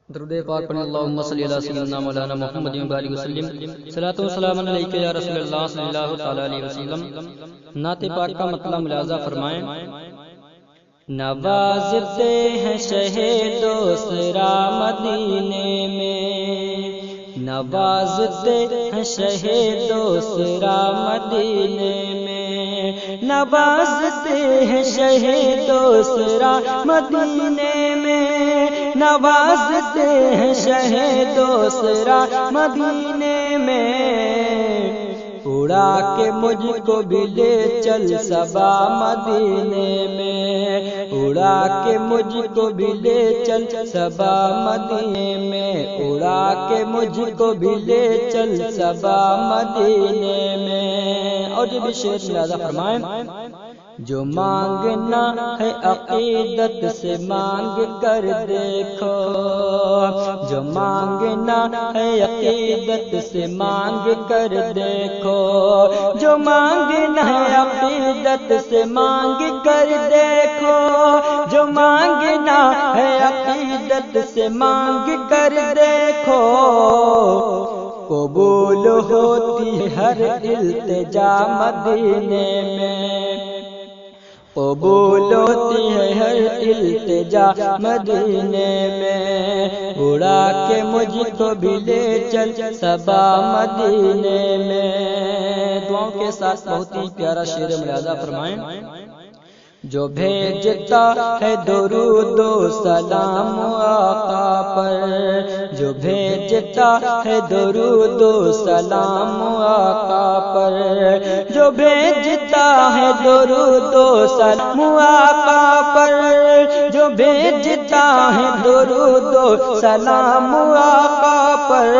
درود پاک پڑھیں اللہم صلی علی سیدنا مولانا محمد و بارک وسلم صلاۃ و سلام علیک یا رسول اللہ صلی اللہ تعالی علیہ وسلم۔ نعت پاک کا مطلب ملاحظہ فرمائیں۔ نوازتے ہیں شہ دوسرا مدینے میں، نوازتے ہیں شہ دوسرا مدینے میں، نوازتے ہیں شہ دوسرا مدینے میں، نوازتے ہیں شہ دوسرا مدینے میں، اڑا کے مجھ کو بھی لے چل صبا مدینے میں، اڑا کے مجھ کو بھی لے چل صبا مدینے میں، اڑا کے مجھ کو بھی لے چل صبا مدینے میں۔ اور جو بھی شعر ملاحظہ فرمائیں۔ جو مانگنا ہے عقیدت سے مانگ کر دیکھو، جو مانگنا ہے عقیدت سے مانگ کر دیکھو، جو مانگنا ہے عقیدت سے مانگ کر دیکھو، جو مانگنا ہے عقیدت سے مانگ کر دیکھو، قبول ہوتی ہر التجا مدینے میں، قبول ہوتی ہے ہر التجا مدینے میں، اڑا کے مجھ کو بھی لے چل صبا مدینے میں۔ دعاؤں کے ساتھ بہت ہی پیارا شعر ملاحظہ فرمائیں۔ جو بھیجتا ہے درود و سلام آقا پر، جو بھیجتا ہے درود و سلام آقا پر، جو بھیجتا ہے درود و سلام آقا پر، جو بھیجتا ہے درود و سلام آقا پر،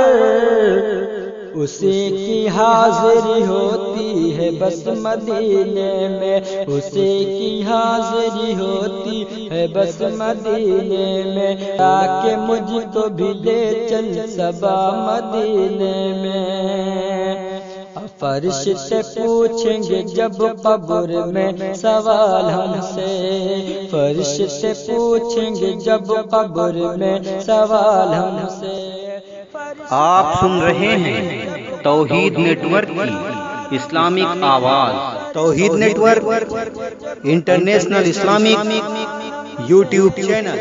اسی کی حاضری ہوتی ہے بس مدینے میں، اسی کی حاضری ہوتی ہے بس مدینے میں، تاکہ مجھ کو بھی لے چل صبا مدینے میں۔ فرشتے پوچھیں گے جب قبر میں سوال ہم سے، فرشتے پوچھیں گے جب قبر میں سوال ہم سے۔ آپ سن رہے ہیں توحید نیٹ ورک کی اسلامک آواز۔ Tauheed network international Islamic YouTube channel.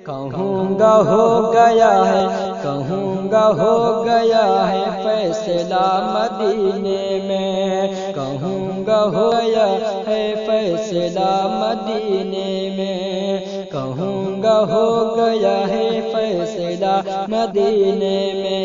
کہوں گا ہو گیا ہے، کہوں گا ہو گیا ہے فیصلہ مدینے میں، کہوں گا ہو گیا ہے فیصلہ مدینے میں، کہوں گا ہو گیا ہے فیصلہ مدینے میں۔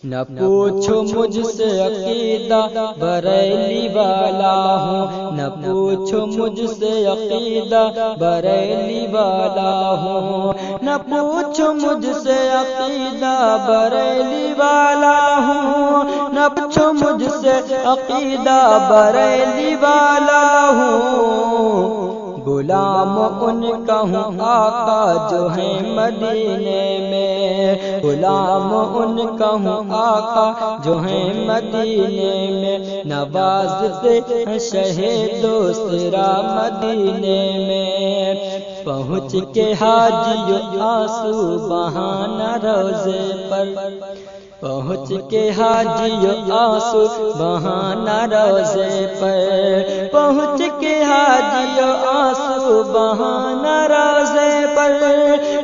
نہ پوچھو مجھ سے عقیدہ بریلی والا ہوں، نہ پوچھو مجھ سے عقیدہ بریلی والا ہوں، نہ پوچھو مجھ سے عقیدہ بریلی والا ہوں، نہ پوچھو مجھ سے عقیدہ بریلی والا ہوں، غلام ان کا ہوں آقا جو ہیں مدینے میں، غلام ان کا ہوں آقا جو ہیں مدینے میں، نوازتے ہیں شہ دوسرا مدینے میں، پہنچ کے حاجیو آنسو بہانا روزے پر، پہنچ کے حاجیو آنسو بہانا روزے پر، پہنچ کے حاجیو آنسو بہانا روزے پر،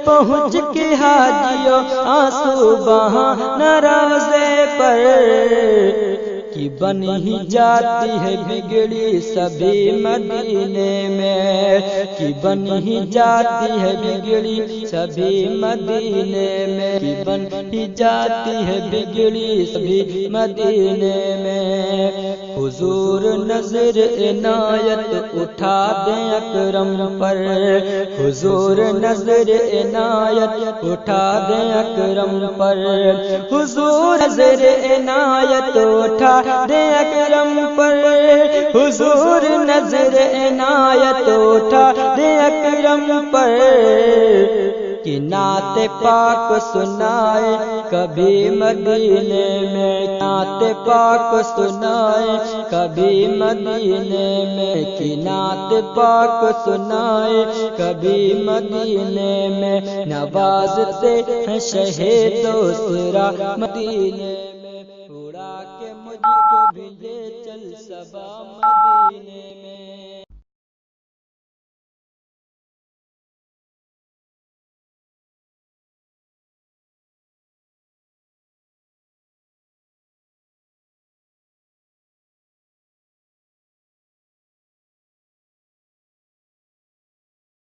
پہنچ کے حاجیو آنسو بہانا روزے پر، کہ بن ہی جاتی ہے بگڑی سبھی مدینے میں، کہ بن ہی جاتی ہے بگڑی سبھی مدینے میں، کہ بن ہی جاتی ہے بگڑی سبھی مدینے میں۔ حضور نظر عنایت اٹھا دیں اکرم پر، حضور نظر عنایت اٹھا دیں اکرم پر، حضور نظر عنایت اٹھا دیں اکرم پر، حضور نظر عنایت اٹھا دیں اکرم پر، کی نعت پاک سنائے کبھی مدینے میں، نعت پاک سنائے کبھی مدینے میں، کی نعت پاک سنائے کبھی مدینے میں، نوازتے ہیں شہید دوسرا مدینے میں، اڑا کے مجھ کو بھی لے چل صبا مدینے میں۔